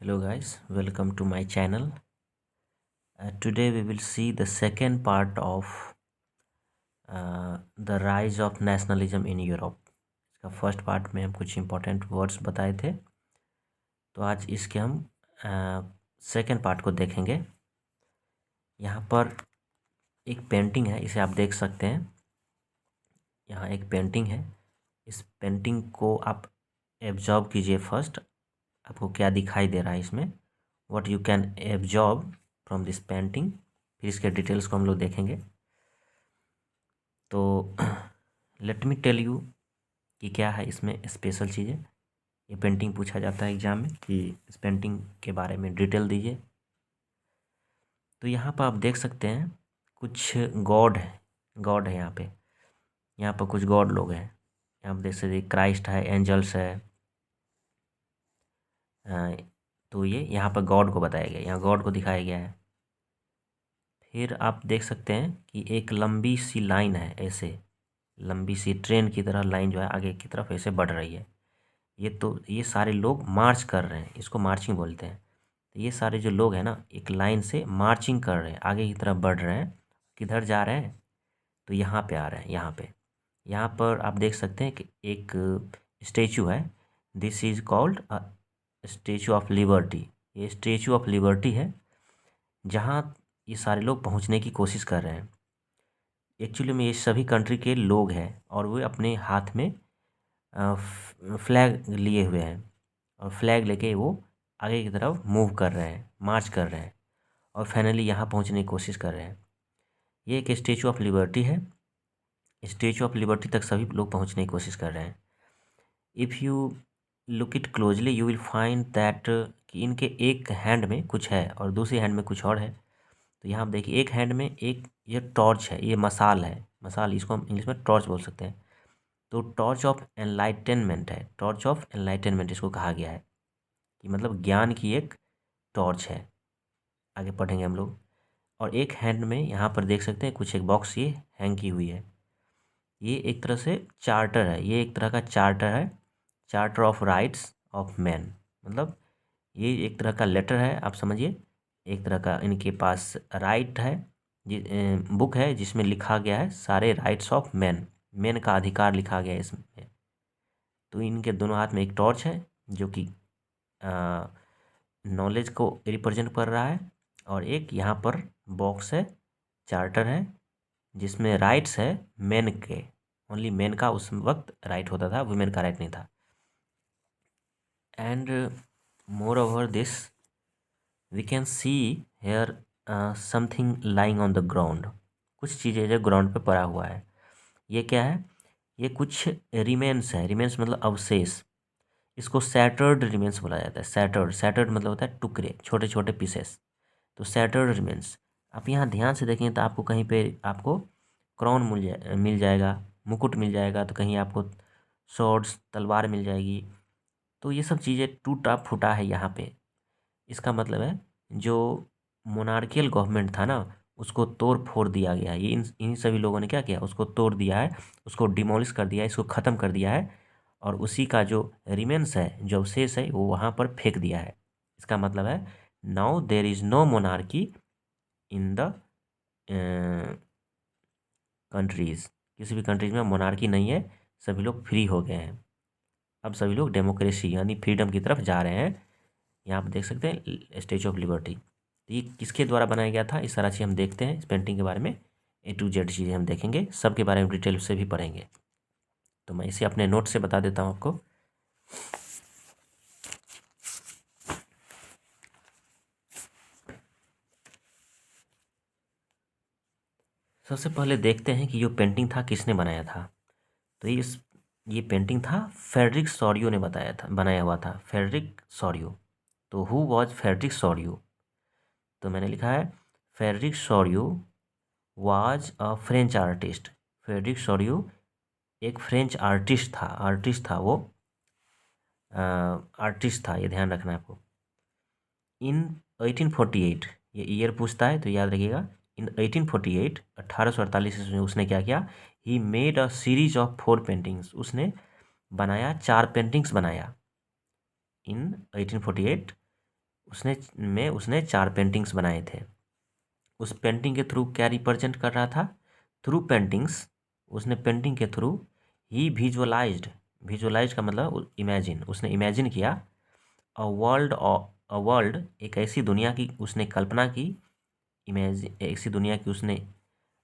Hello guys, welcome to my channel. Today we will see the second part of the rise of nationalism in Europe. इसका first part में हम कुछ important words बताए थे, तो आज इसके हम सेकेंड पार्ट को देखेंगे। यहाँ पर एक पेंटिंग है, इसे आप देख सकते हैं। यहाँ एक पेंटिंग है, इस पेंटिंग को आप एब्जॉर्ब कीजिए। फर्स्ट आपको क्या दिखाई दे रहा है इसमें, what you can absorb from this painting. फिर इसके डिटेल्स को हम लोग देखेंगे। तो लेट मी टेल यू कि क्या है इसमें स्पेशल चीज़ें। ये पेंटिंग पूछा जाता है एग्जाम में कि इस पेंटिंग के बारे में डिटेल दीजिए। तो यहाँ पर आप देख सकते हैं कुछ गॉड है यहाँ पर कुछ गॉड लोग हैं। यहाँ पर देख सकते क्राइस्ट है, एंजल्स है। तो ये यहाँ पर गॉड को बताया गया, यहाँ गॉड को दिखाया गया है। फिर आप देख सकते हैं कि एक लंबी सी लाइन है, ऐसे लंबी सी ट्रेन की तरह लाइन जो है आगे की तरफ ऐसे बढ़ रही है। ये सारे लोग मार्च कर रहे हैं, इसको मार्चिंग बोलते हैं। तो ये सारे जो लोग हैं ना, एक लाइन से मार्चिंग कर रहे हैं, आगे की तरफ बढ़ रहे हैं। किधर जा रहे हैं? तो यहाँ पे आ रहे हैं। यहाँ पर आप देख सकते हैं कि एक स्टेचू है। This is called statue of liberty. ये स्टेचू ऑफ लिबर्टी है, जहाँ ये सारे लोग पहुँचने की कोशिश कर रहे हैं। एक्चुअली में ये सभी कंट्री के लोग हैं और वे अपने हाथ में फ्लैग लिए हुए हैं, और फ्लैग लेके वो आगे की तरफ मूव कर रहे हैं, मार्च कर रहे हैं, और फाइनली यहाँ पहुँचने की कोशिश कर रहे हैं। ये एक स्टेचू ऑफ लिबर्टी है। स्टेचू ऑफ लिबर्टी तक सभी लोग पहुँचने की कोशिश कर रहे हैं। If you look it closely you will find that कि इनके एक हैंड में कुछ है और दूसरी हैंड में कुछ और है। तो यहाँ आप देखिए, एक हैंड में एक ये टॉर्च है, ये मसाल है। मसाल, इसको हम इंग्लिश में टॉर्च बोल सकते हैं। तो टॉर्च ऑफ एनलाइटेनमेंट है, टॉर्च ऑफ एनलाइटेनमेंट इसको कहा गया है, कि मतलब ज्ञान की एक टॉर्च है। आगे पढ़ेंगे हम लोग। और एक हैंड में यहाँ पर देख सकते हैं कुछ एक बॉक्स ये हैंग की हुई है। ये एक तरह से चार्टर है, ये एक तरह का चार्टर है, charter of rights of man. मतलब ये एक तरह का लेटर है, आप समझिए। एक तरह का इनके पास राइट है, बुक है जिसमें लिखा गया है सारे राइट्स ऑफ मैन, मैन का अधिकार लिखा गया है इसमें। तो इनके दोनों हाथ में एक टॉर्च है जो कि नॉलेज को रिप्रेजेंट कर रहा है, और एक यहाँ पर बॉक्स है, चार्टर है, जिसमें राइट्स है मेन के। ओनली मेन का उस वक्त राइट होता था, वुमेन का राइट नहीं था। And moreover this we can see here something lying on the ground. कुछ चीज़ें जो ग्राउंड पे पड़ा हुआ है, ये क्या है? ये कुछ रिमेन्स है। रिमेन्स मतलब अवशेष। इसको सैटर्ड रिमेन्स बोला जाता है। सैटर्ड मतलब होता है टुकड़े, छोटे छोटे पीसेस। तो सैटर्ड रिमेन्स। आप यहाँ ध्यान से देखें तो आपको कहीं पे आपको क्राउन मिल जाएगा, मुकुट मिल जाएगा, तो कहीं आपको स्वॉर्ड्स, तलवार मिल जाएगी। तो ये सब चीज़ें टूटा फूटा है यहाँ पे। इसका मतलब है जो मोनार्कियल गवर्नमेंट था ना, उसको तोड़ फोड़ दिया गया है। ये इन सभी लोगों ने क्या किया, उसको तोड़ दिया है, उसको डिमोलिश कर दिया है, इसको ख़त्म कर दिया है, और उसी का जो रिमेन्स है, जो अवशेष है, वो वहाँ पर फेंक दिया है। इसका मतलब है now there is no monarchy in the countries. किसी भी कंट्रीज में मोनार्की नहीं है, सभी लोग फ्री हो गए हैं। अब सभी लोग डेमोक्रेसी यानी फ्रीडम की तरफ जा रहे हैं। यहाँ पर देख सकते हैं स्टेचू ऑफ लिबर्टी। तो ये किसके द्वारा बनाया गया था, इस सारा चीज़ हम देखते हैं। इस पेंटिंग के बारे में A to Z चीज़ें हम देखेंगे, सबके बारे में डिटेल से भी पढ़ेंगे। तो मैं इसे अपने नोट से बता देता हूँ आपको। सबसे पहले देखते हैं कि जो पेंटिंग था किसने बनाया था। तो ये पेंटिंग था फ्रेडरिक सॉरियो ने बनाया हुआ था, फ्रेडरिक सॉरियो। तो हु वॉज फ्रेडरिक सॉरियो? तो मैंने लिखा है Frederic Sorrieu was a French artist. Frederic Sorrieu एक फ्रेंच आर्टिस्ट था वो, आर्टिस्ट था, ये ध्यान रखना है आपको। इन 1848, ये ईयर पूछता है तो याद रखिएगा। इन 1848, 1848 में उसने क्या किया? He made a series of 4 paintings. उसने बनाया 4 पेंटिंग्स बनाया इन 1848। उसने 4 पेंटिंग्स बनाए थे। उस पेंटिंग के थ्रू क्या रिप्रेजेंट कर रहा था? थ्रू पेंटिंग्स, उसने पेंटिंग के थ्रू ही विजुअलाइज्ड का मतलब इमेजिन, उसने इमेजिन किया अ वर्ल्ड, एक ऐसी दुनिया की उसने कल्पना की, ऐसी दुनिया की उसने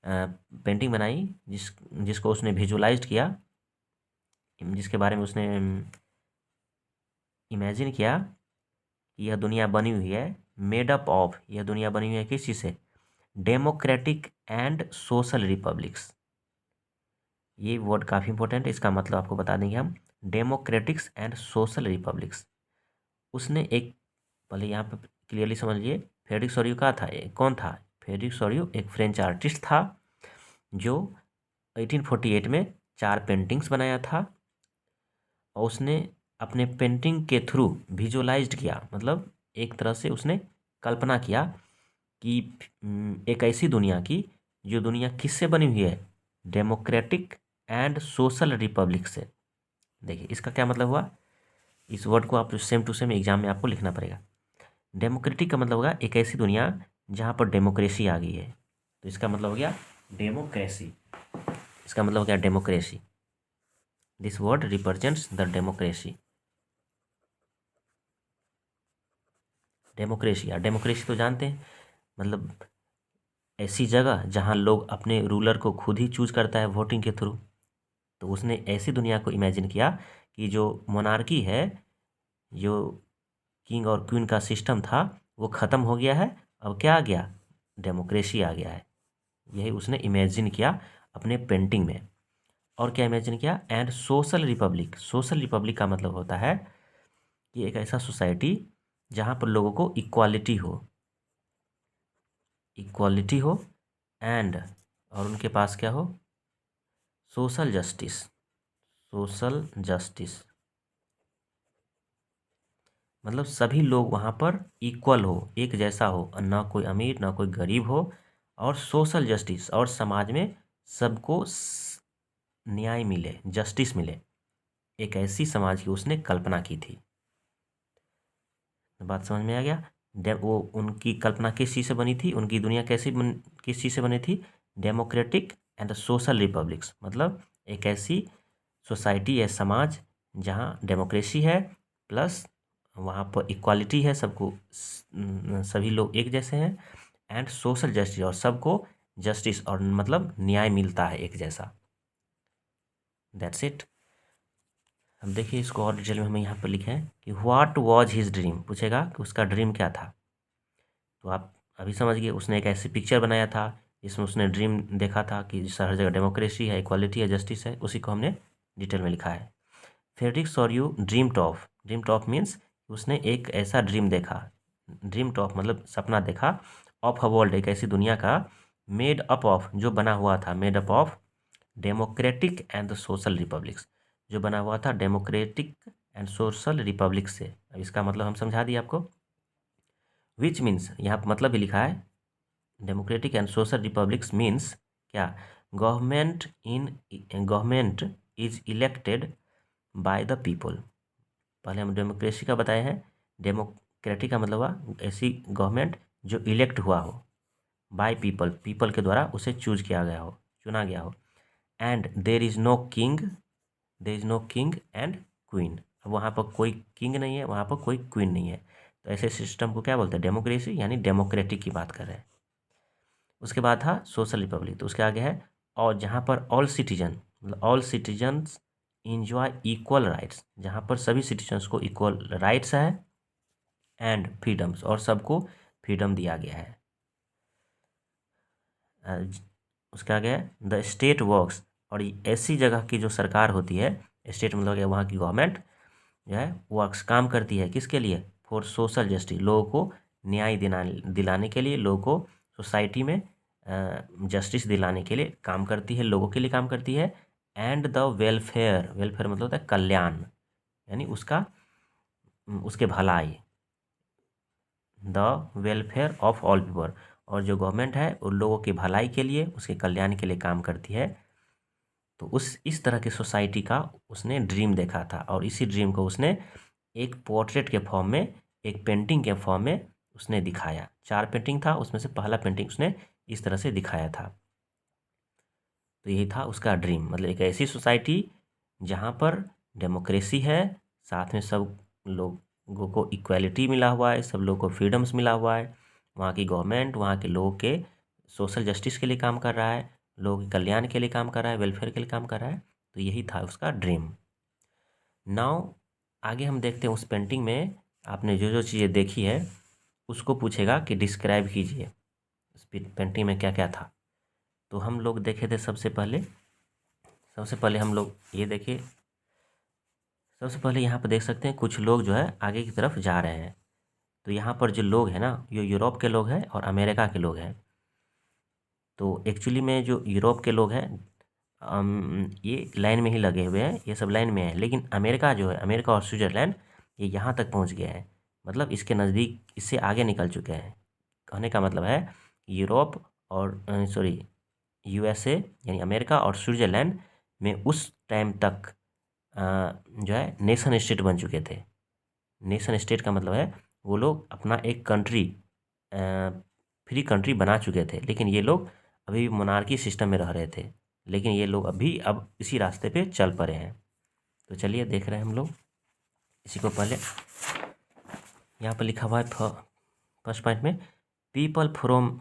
पेंटिंग बनाई जिसको उसने विजुअलाइज्ड किया, जिसके बारे में उसने इमेजिन किया कि यह दुनिया बनी हुई है मेड अप ऑफ, यह दुनिया बनी हुई है किस चीज़ से? Democratic and social republics. ये वर्ड काफ़ी इंपॉर्टेंट है, इसका मतलब आपको बता देंगे हम, डेमोक्रेटिक्स एंड सोशल रिपब्लिक्स। उसने एक, पहले यहाँ पे क्लियरली समझ लिए, फ्रेडरिक सोरियो का था, कौन था? फ्रेडरिक सोरियो एक फ्रेंच आर्टिस्ट था जो 1848 में 4 पेंटिंग्स बनाया था, और उसने अपने पेंटिंग के थ्रू विजुअलाइज्ड किया, मतलब एक तरह से उसने कल्पना किया कि एक ऐसी दुनिया की जो दुनिया किससे बनी हुई है? डेमोक्रेटिक एंड सोशल रिपब्लिक से। देखिए इसका क्या मतलब हुआ, इस वर्ड को आप सेम टू सेम एग्जाम में आपको लिखना पड़ेगा। डेमोक्रेटिक का मतलब होगा एक ऐसी दुनिया जहाँ पर डेमोक्रेसी आ गई है, तो इसका मतलब हो गया डेमोक्रेसी, इसका मतलब हो गया democracy. This word represents the democracy. Democracy, या डेमोक्रेसी तो जानते हैं, मतलब ऐसी जगह जहाँ लोग अपने रूलर को खुद ही चूज करता है वोटिंग के थ्रू। तो उसने ऐसी दुनिया को इमेजिन किया कि जो मोनार्की है, जो किंग और क्वीन का सिस्टम था, वो ख़त्म हो गया है, अब क्या आ गया? डेमोक्रेसी आ गया है। यही उसने इमेजिन किया अपने पेंटिंग में। और क्या इमेजिन किया? And social Republic, social Republic का मतलब होता है कि एक ऐसा सोसाइटी जहाँ पर लोगों को इक्वालिटी हो, इक्वालिटी हो, एंड और उनके पास क्या हो? सोशल जस्टिस, सोशल जस्टिस, मतलब सभी लोग वहाँ पर इक्वल हो, एक जैसा हो, ना कोई अमीर ना कोई गरीब हो, और सोशल जस्टिस, और समाज में सबको न्याय मिले, जस्टिस मिले। एक ऐसी समाज की उसने कल्पना की थी। बात समझ में आ गया? वो उनकी कल्पना किस चीज़ से बनी थी, उनकी दुनिया किस चीज़ से बनी थी? डेमोक्रेटिक एंड सोशल रिपब्लिक्स, मतलब एक ऐसी सोसाइटी या समाज जहाँ डेमोक्रेसी है, प्लस वहाँ पर इक्वालिटी है, सबको सभी लोग एक जैसे हैं, एंड सोशल जस्टिस, और सबको जस्टिस और मतलब न्याय मिलता है एक जैसा। That's it. अब देखिए इसको और डिटेल में हमें यहाँ पर लिखे हैं कि व्हाट वाज हिज ड्रीम, पूछेगा कि उसका ड्रीम क्या था। तो आप अभी समझ गए, उसने एक ऐसी पिक्चर बनाया था जिसमें उसने ड्रीम देखा था कि हर जगह डेमोक्रेसी है, इक्वालिटी है, जस्टिस है, उसी को हमने डिटेल में लिखा है। Frederick Sorio dream top means उसने एक ऐसा ड्रीम देखा, ड्रीम टॉप मतलब सपना देखा, ऑफ अ वर्ल्ड, एक ऐसी दुनिया का, मेड अप ऑफ, जो बना हुआ था, made up of democratic and social republics, जो बना हुआ था डेमोक्रेटिक एंड सोशल रिपब्लिक से। अब इसका मतलब हम समझा दिए आपको। विच मीन्स, यहाँ पर मतलब भी लिखा है, democratic and social republics means क्या? Government is elected by the people. पहले हम डेमोक्रेसी का बताए हैं, डेमोक्रेटिक का मतलब हुआ ऐसी गवर्नमेंट जो इलेक्ट हुआ हो, बाय पीपल, पीपल के द्वारा उसे चूज किया गया हो, चुना गया हो, and there is no king and queen. अब वहाँ पर कोई किंग नहीं है, वहाँ पर कोई क्वीन नहीं है, तो ऐसे सिस्टम को क्या बोलते हैं? डेमोक्रेसी, यानी डेमोक्रेटिक की बात कर रहे हैं। उसके बाद था सोशल रिपब्लिक, तो उसके आगे है, और जहाँ पर ऑल सिटीजन, मतलब all citizens enjoy equal rights, जहाँ पर सभी सिटीजन्स को इक्वल राइट्स है, एंड फ्रीडम्स, और सबको फ्रीडम दिया गया है। उसके आगे है द स्टेट वर्क्स, और ऐसी जगह की जो सरकार होती है, स्टेट मतलब क्या? वहाँ की गवर्नमेंट जो है वर्क्स, काम करती है किसके लिए? फॉर सोशल जस्टिस, लोगों को न्याय दिलाने के लिए, लोगों को सोसाइटी में जस्टिस दिलाने के लिए काम करती है, लोगों के लिए काम करती है। एंड द वेलफेयर, वेलफेयर मतलब होता है कल्याण, यानी उसके भलाई, the welfare of all people, और जो गवर्नमेंट है उन लोगों की भलाई के लिए, उसके कल्याण के लिए काम करती है। तो इस तरह की सोसाइटी का उसने ड्रीम देखा था, और इसी ड्रीम को उसने एक पोर्ट्रेट के फॉर्म में एक पेंटिंग के फॉर्म में उसने दिखाया। 4 पेंटिंग था, उसमें से पहला पेंटिंग उसने इस तरह से दिखाया था। तो यही था उसका ड्रीम, मतलब एक ऐसी सोसाइटी जहाँ पर डेमोक्रेसी है, साथ में सब लोगों को इक्वालिटी मिला हुआ है, सब लोगों को फ्रीडम्स मिला हुआ है। वहाँ की गवर्नमेंट वहाँ के लोगों के सोशल जस्टिस के लिए काम कर रहा है, लोगों के कल्याण के लिए काम कर रहा है, वेलफेयर के लिए काम कर रहा है। तो यही था उसका ड्रीम। नाउ आगे हम देखते हैं उस पेंटिंग में आपने जो जो चीज़ें देखी है उसको पूछेगा कि डिस्क्राइब कीजिए उस पेंटिंग में क्या क्या था। तो हम लोग देखे थे सबसे पहले हम लोग ये देखिए, सबसे पहले यहाँ पर देख सकते हैं कुछ लोग जो है आगे की तरफ जा रहे हैं। तो यहाँ पर जो लोग हैं ना, ये यूरोप के लोग हैं और अमेरिका के लोग हैं। तो एक्चुअली में जो यूरोप के लोग हैं ये लाइन में ही लगे हुए हैं, ये सब लाइन में है। लेकिन अमेरिका जो है, अमेरिका और स्विट्ज़रलैंड, ये यहाँ तक पहुँच गए हैं, मतलब इसके नज़दीक, इससे आगे निकल चुके हैं। कहने का मतलब है यूरोप और यूएसए यानी अमेरिका और स्विट्ज़रलैंड में उस टाइम तक जो है नेशन स्टेट बन चुके थे। नेशन स्टेट का मतलब है वो लोग अपना एक कंट्री, फ्री कंट्री बना चुके थे। लेकिन ये लोग अभी भी मोनार्की सिस्टम में रह रहे थे, लेकिन ये लोग अब इसी रास्ते पे चल पड़े हैं। तो चलिए देख रहे हैं हम लोग इसी को। पहले यहाँ पर लिखा हुआ है फर्स्ट पॉइंट में पीपल फ्रॉम,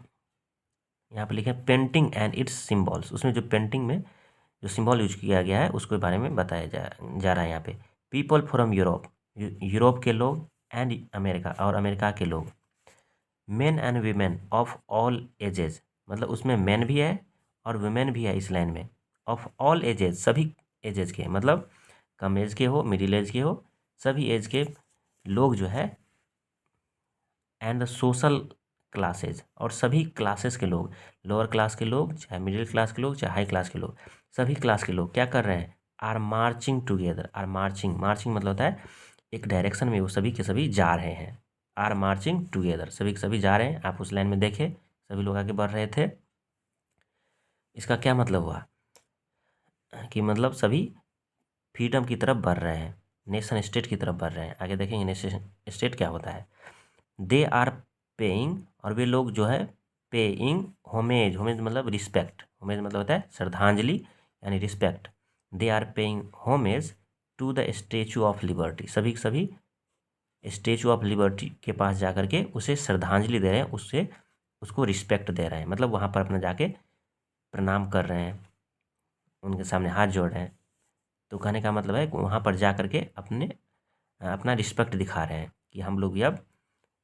यहाँ पर लिखा है पेंटिंग एंड इट्स सिम्बॉल्स। उसमें जो पेंटिंग में जो सिंबल यूज किया गया है उसके बारे में बताया जा रहा है यहाँ पे। पीपल फ्रॉम यूरोप, यूरोप के लोग, एंड अमेरिका और अमेरिका के लोग, main and women of all edges, मतलब उसमें मैन भी है और वुमेन भी है इस लाइन में। ऑफ ऑल एजेज, सभी एजेज के, मतलब कम एज के हो, मिडिल एज के हो, सभी एज के लोग जो है, एंड द सोशल क्लासेज, और सभी क्लासेस के लोग, लोअर क्लास के लोग, चाहे मिडिल क्लास के लोग, चाहे हाई क्लास के लोग, सभी क्लास के लोग क्या कर रहे हैं, are marching together. Are marching, marching मतलब होता है एक डायरेक्शन में वो सभी के सभी जा रहे हैं। आर मार्चिंग टुगेदर, सभी के सभी जा रहे हैं। आप उस लाइन में देखें, सभी लोग आगे बढ़ रहे थे। इसका क्या मतलब हुआ कि मतलब सभी फ्रीडम की तरफ बढ़ रहे हैं, नेशन स्टेट की तरफ बढ़ रहे हैं। आगे देखेंगे नेशन स्टेट क्या होता है। दे आर पेइंग, और वे लोग जो है पेइंग होमेज, होमेज मतलब रिस्पेक्ट, होमेज मतलब होता है श्रद्धांजलि यानी respect. They are paying homage to the Statue of Liberty, सभी स्टेचू ऑफ लिबर्टी के पास जाकर के उसे श्रद्धांजलि दे रहे हैं, उससे उसको रिस्पेक्ट दे रहे हैं, मतलब वहाँ पर अपना जाके प्रणाम कर रहे हैं, उनके सामने हाथ जोड़ रहे हैं। तो कहने का मतलब है वहाँ पर जा कर के अपना रिस्पेक्ट दिखा रहे हैं कि हम लोग भी अब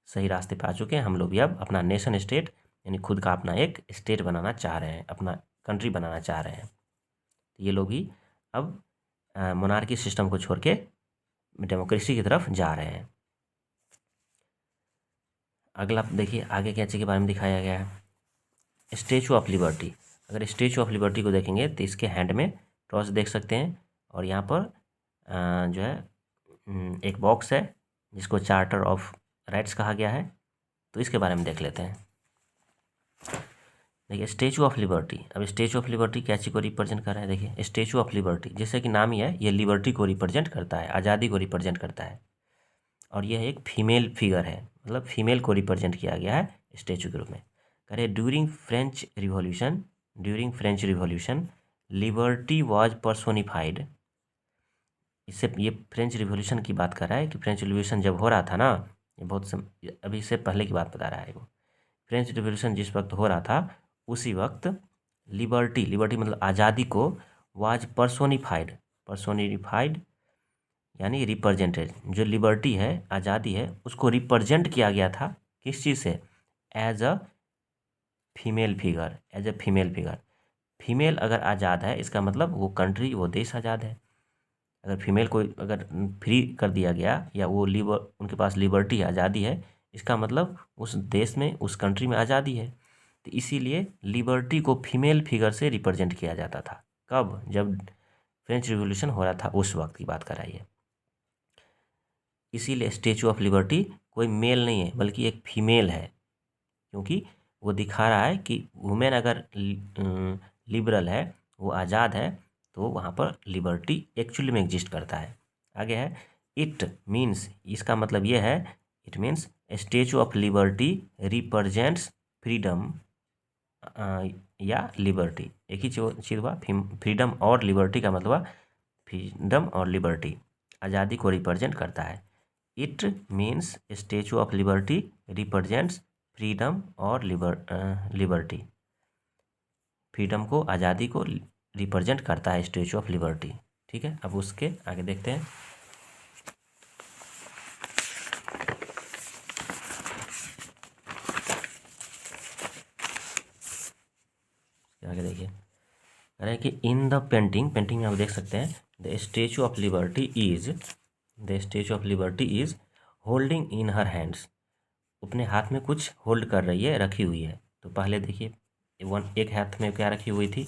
सही रास्ते पे आ चुके हैं, हम लोग भी अब अपना नेशन स्टेट यानी खुद का अपना एक स्टेट बनाना चाह रहे हैं, अपना कंट्री बनाना चाह रहे हैं। ये लोग भी अब मोनार्की सिस्टम को छोड़ के डेमोक्रेसी की तरफ जा रहे हैं। अगला देखिए आगे क्या चीज़ के बारे में दिखाया गया है। स्टेचू ऑफ लिबर्टी, अगर स्टेचू ऑफ लिबर्टी को देखेंगे तो इसके हैंड में क्रॉस देख सकते हैं, और यहाँ पर जो है एक बॉक्स है जिसको चार्टर ऑफ राइट्स कहा गया है। तो इसके बारे में देख लेते हैं। देखिए स्टेचू ऑफ लिबर्टी, अब स्टेचू ऑफ लिबर्टी क्या चीज़ को रिप्रेजेंट कर रहा है। देखिए स्टेचू ऑफ लिबर्टी, जैसे कि नाम ही है, ये लिबर्टी को रिप्रेजेंट करता है, आज़ादी को रिप्रेजेंट करता है। और यह एक फीमेल फिगर है, मतलब फीमेल को रिप्रेजेंट किया गया है स्टेचू के रूप में। कह रहे during French revolution liberty was personified. इससे ये फ्रेंच रिवॉल्यूशन की बात कर रहा है कि फ्रेंच रिवॉल्यूशन जब हो रहा था ना, ये अभी इससे पहले की बात बता रहा है वो। फ्रेंच रिवॉल्यूशन जिस वक्त हो रहा था उसी वक्त लिबर्टी मतलब आज़ादी को वाज पर्सोनिफाइड यानी रिप्रेजेंटेड, जो लिबर्टी है, आज़ादी है, उसको रिप्रेजेंट किया गया था किस चीज़ से, as a female figure. Female अगर आज़ाद है इसका मतलब वो कंट्री, वो देश आज़ाद है। अगर फीमेल को अगर फ्री कर दिया गया या वो उनके पास लिबर्टी आज़ादी है, इसका मतलब उस देश में, उस कंट्री में आज़ादी है। तो इसीलिए लिबर्टी को फीमेल फिगर से रिप्रेजेंट किया जाता था। कब, जब फ्रेंच रिवॉल्यूशन हो रहा था उस वक्त की बात कराइए। इसीलिए स्टेचू ऑफ लिबर्टी कोई मेल नहीं है बल्कि एक फीमेल है, क्योंकि वो दिखा रहा है कि वुमेन अगर लिबरल है, वो आज़ाद है, तो वहाँ पर लिबर्टी एक्चुअली में एग्जिस्ट करता है। आगे है इट मीन्स, इसका मतलब ये है it means statue of liberty represents freedom या लिबर्टी, एक ही चीज़ हुआ, फ्रीडम और लिबर्टी का मतलब फ्रीडम और लिबर्टी, आज़ादी को रिप्रेजेंट करता है। It means statue of liberty represents freedom और लिबर्टी, फ्रीडम को, आज़ादी को रिप्रेजेंट करता है स्टेचू ऑफ लिबर्टी। ठीक है, अब उसके आगे देखते हैं। आगे देखिए, कह रहे हैं कि इन द पेंटिंग में आप देख सकते हैं the Statue of liberty is holding in her hands, अपने हाथ में कुछ होल्ड कर रही है, रखी हुई है। तो पहले देखिए, एक हाथ में क्या रखी हुई थी,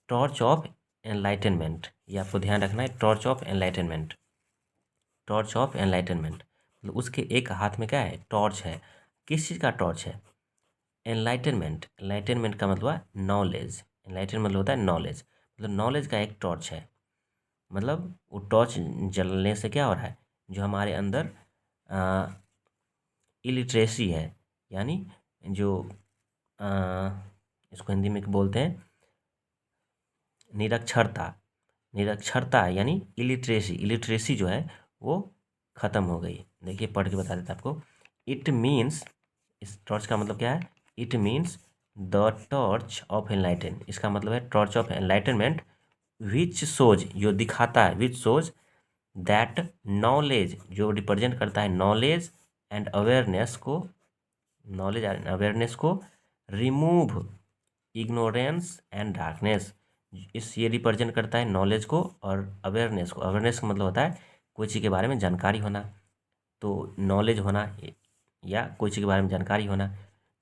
टॉर्च ऑफ एनलाइटनमेंट, ये आपको ध्यान रखना है, टॉर्च ऑफ एनलाइटनमेंट, मतलब उसके एक हाथ में क्या है, टॉर्च है। किस चीज़ का टॉर्च है, एनलाइटनमेंट का मतलब नॉलेज, एनलाइटनमेंट मतलब होता है नॉलेज, मतलब नॉलेज का एक टॉर्च है। मतलब वो टॉर्च जलने से क्या हो रहा है, जो हमारे अंदर इलिटरेसी है, यानी जो इसको हिंदी में बोलते हैं निरक्षरता यानी इलिटरेसी जो है वो ख़त्म हो गई। देखिए पढ़ के बता देता आपको। इट मीन्स, इस टॉर्च का मतलब क्या है, it means the torch of enlighten, इसका मतलब है torch of enlightenment, which shows, जो दिखाता है, विच शोज दैट नॉलेज, जो रिप्रेजेंट करता है नॉलेज एंड अवेयरनेस को, रिमूव इग्नोरेंस एंड डार्कनेस, ये रिप्रेजेंट करता है नॉलेज को और अवेयरनेस को। अवेयरनेस का मतलब होता है कोई चीज़ के बारे में जानकारी होना, तो नॉलेज होना या कोई चीज़ के बारे में जानकारी होना।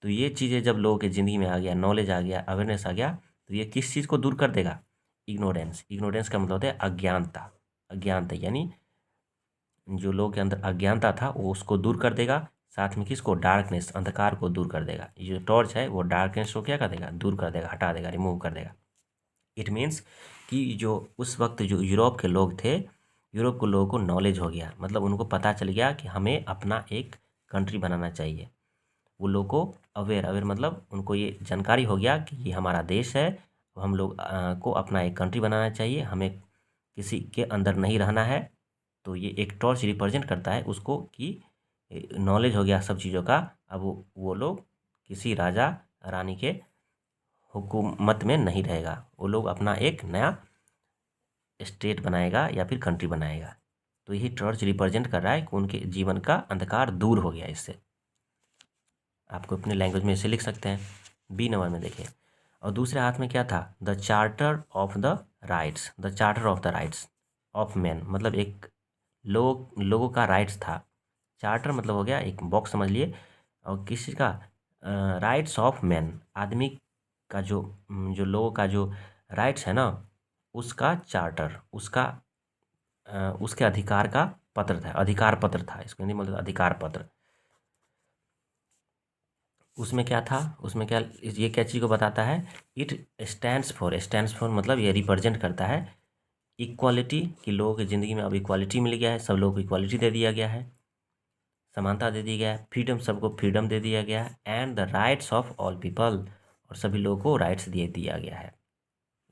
तो ये चीज़ें जब लोगों की ज़िंदगी में आ गया, नॉलेज आ गया, अवेयरनेस आ गया, तो ये किस चीज़ को दूर कर देगा, इग्नोरेंस का मतलब होता है अज्ञानता यानी जो लोगों के अंदर अज्ञानता था वो उसको दूर कर देगा। साथ में किसको, डार्कनेस, अंधकार को दूर कर देगा। ये जो टॉर्च है वो डार्कनेस को क्या कर देगा, दूर कर देगा, हटा देगा, रिमूव कर देगा। इट मीन्स कि जो उस वक्त जो यूरोप के लोग थे, यूरोप के लोगों को नॉलेज हो गया, मतलब उनको पता चल गया कि हमें अपना एक कंट्री बनाना चाहिए। वो लोग को अवेयर मतलब उनको ये जानकारी हो गया कि ये हमारा देश है, हम लोग को अपना एक कंट्री बनाना चाहिए, हमें किसी के अंदर नहीं रहना है। तो ये एक टॉर्च रिप्रेजेंट करता है उसको कि नॉलेज हो गया सब चीज़ों का। अब वो लोग किसी राजा रानी के हुकूमत में नहीं रहेगा, वो लोग अपना एक नया स्टेट बनाएगा या फिर कंट्री बनाएगा। तो यही टॉर्च रिप्रेजेंट कर रहा है कि उनके जीवन का अंधकार दूर हो गया इससे। आपको अपने लैंग्वेज में इसे लिख सकते हैं। बी नंबर में देखिए, और दूसरे हाथ में क्या था, the charter of the rights of man, मतलब एक लोगों का राइट्स था। चार्टर मतलब हो गया एक बॉक्स समझ लिए, और किस चीज़ का, राइट्स ऑफ मैन, आदमी का जो लोगों का जो राइट्स है ना, उसका चार्टर, उसके अधिकार का पत्र था, अधिकार पत्र था, इसको हिंदी में बोलते हैं अधिकार पत्र। उसमें क्या था, उसमें क्या, ये क्या चीज़ को बताता है, इट स्टैंड्स फॉर मतलब ये रिप्रेजेंट करता है इक्वालिटी, कि लोगों की ज़िंदगी में अब इक्वालिटी मिल गया है, सब लोगों को इक्वालिटी दे दिया गया है, समानता दे दी गया है, फ्रीडम, सबको फ्रीडम दे दिया गया है, and the rights of all people, और सभी लोगों को राइट्स दे दिया गया है।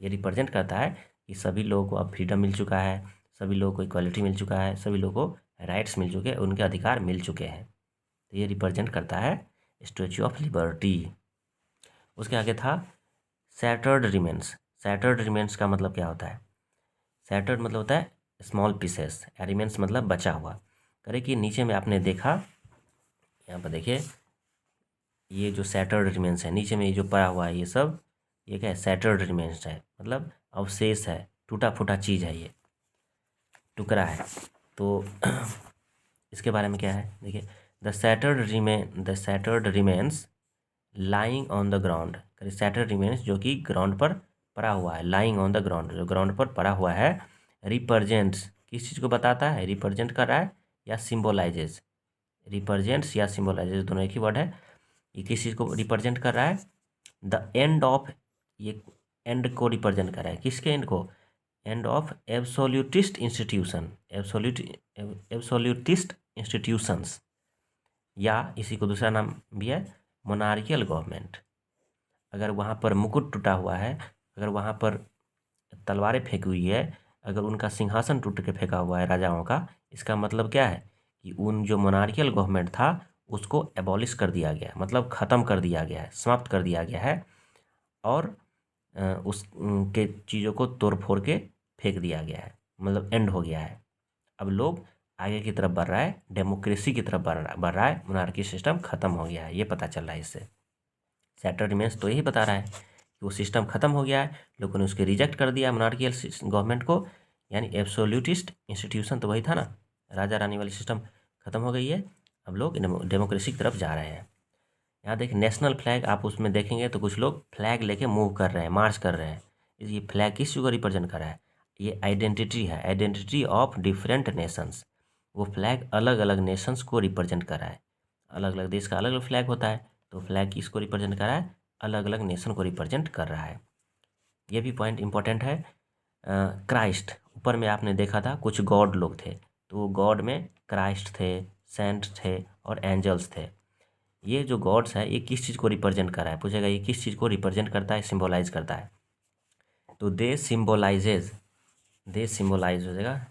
ये रिप्रेजेंट करता है कि सभी लोगों को अब फ्रीडम मिल चुका है, सभी लोगों को इक्वालिटी मिल चुका है, सभी लोगों को राइट्स मिल चुके हैं, उनके अधिकार मिल चुके हैं। तो ये रिप्रेजेंट करता है स्टैच्यू ऑफ लिबर्टी। उसके आगे था सैटर्ड रिमेन्स का मतलब क्या होता है, सैटर्ड मतलब होता है स्मॉल पीसेस, रिमेन्स मतलब बचा हुआ। करे कि नीचे में आपने देखा, यहाँ पर देखिए, ये जो सैटर्ड रिमेन्स है नीचे में, ये जो पड़ा हुआ है ये सब, ये क्या है, सैटर्ड रिमेन्स है, मतलब अवशेष है, टूटा फूटा चीज़ है, ये टुकड़ा है। तो इसके बारे में क्या है देखिए, the shattered remains lying on the ground, shattered remains जो कि ग्राउंड पर पड़ा हुआ है, लाइंग ऑन द ग्राउंड, जो ग्राउंड पर पड़ा हुआ है, रिप्रेजेंट्स, किस चीज़ को बताता है, रिप्रेजेंट कर रहा है या सिम्बोलाइजेज, रिप्रेजेंट्स या सिम्बोलाइजेज दोनों एक ही वर्ड है। ये किस चीज़ को रिप्रेजेंट कर रहा है, द एंड ऑफ, ये एंड को रिप्रेजेंट कर रहा है, किसके एंड को, एंड ऑफ एब्सोल्यूटिस्ट इंस्टीट्यूशंस, या इसी को दूसरा नाम भी है मोनार्कियल गवर्नमेंट। अगर वहाँ पर मुकुट टूटा हुआ है, अगर वहाँ पर तलवारें फेंकी हुई है, अगर उनका सिंहासन टूट के फेंका हुआ है राजाओं का, इसका मतलब क्या है कि उन जो मोनार्कियल गवर्नमेंट था उसको एबॉलिश कर दिया गया, मतलब ख़त्म कर दिया गया है, समाप्त कर दिया गया है, और उस के चीज़ों को तोड़ फोड़ के फेंक दिया गया है, मतलब एंड हो गया है। अब लोग आगे की तरफ बढ़ रहा है, डेमोक्रेसी की तरफ बढ़ रहा है, मोनार्की सिस्टम ख़त्म हो गया है, ये पता चल रहा है इससे। सैटर्न रिमेन्स तो यही बता रहा है कि वो सिस्टम ख़त्म हो गया है, लोगों ने उसके रिजेक्ट कर दिया मोनार्कियल गवर्नमेंट को, यानी एब्सोल्यूटिस्ट इंस्टीट्यूशन तो वही था ना, राजा रानी वाली सिस्टम ख़त्म हो गई है, अब लोग डेमोक्रेसी की तरफ जा रहे हैं। यहाँ देखिए नेशनल फ्लैग, आप उसमें देखेंगे तो कुछ लोग फ्लैग लेके मूव कर रहे हैं, मार्च कर रहे हैं। ये फ्लैग किस चीज़ को रिप्रेजेंट कर रहा है? ये आइडेंटिटी है, आइडेंटिटी ऑफ डिफरेंट नेशंस। वो फ्लैग अलग अलग नेशंस को रिप्रेजेंट कर रहा है। अलग अलग देश का अलग अलग फ्लैग होता है, तो फ्लैग किसको रिप्रेजेंट कर रहा है? अलग अलग नेशन को रिप्रेजेंट कर रहा है। ये भी पॉइंट इंपॉर्टेंट है। क्राइस्ट, ऊपर में आपने देखा था कुछ गॉड लोग थे, तो गॉड में क्राइस्ट थे, सेंट थे और एंजल्स थे। ये जो गॉड्स है ये किस चीज़ को रिप्रेजेंट कर रहा है? पूछेगा ये किस चीज़ को रिप्रेजेंट करता है, सिम्बोलाइज करता है? तो दे सिम्बोलाइज हो जाएगा,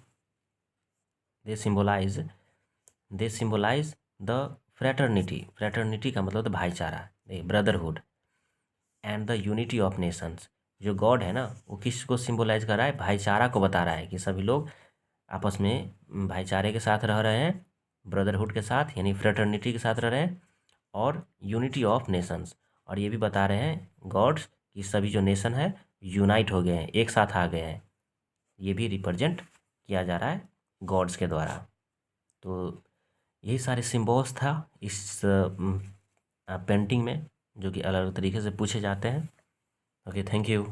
दे सिम्बोलाइज द फ्रेटर्निटी। फ्रेटर्निटी का मतलब तो भाईचारा, brotherhood and the unity of Nations. जो गॉड है ना वो किस को सिम्बोलाइज कर रहा है? भाईचारा को बता रहा है कि सभी लोग आपस में भाईचारे के साथ रह रहे हैं, ब्रदरहुड के साथ यानी फ्रेटर्निटी के साथ रह रहे हैं, और यूनिटी ऑफ नेशंस। और ये भी बता रहे हैं गॉड्स कि सभी जो नेशन है यूनाइट हो गए हैं, एक साथ आ गए हैं। ये भी रिप्रेजेंट किया जा रहा है गॉड्स के द्वारा। तो यही सारे सिम्बल्स था इस पेंटिंग में, जो कि अलग अलग तरीके से पूछे जाते हैं। Okay, thank you.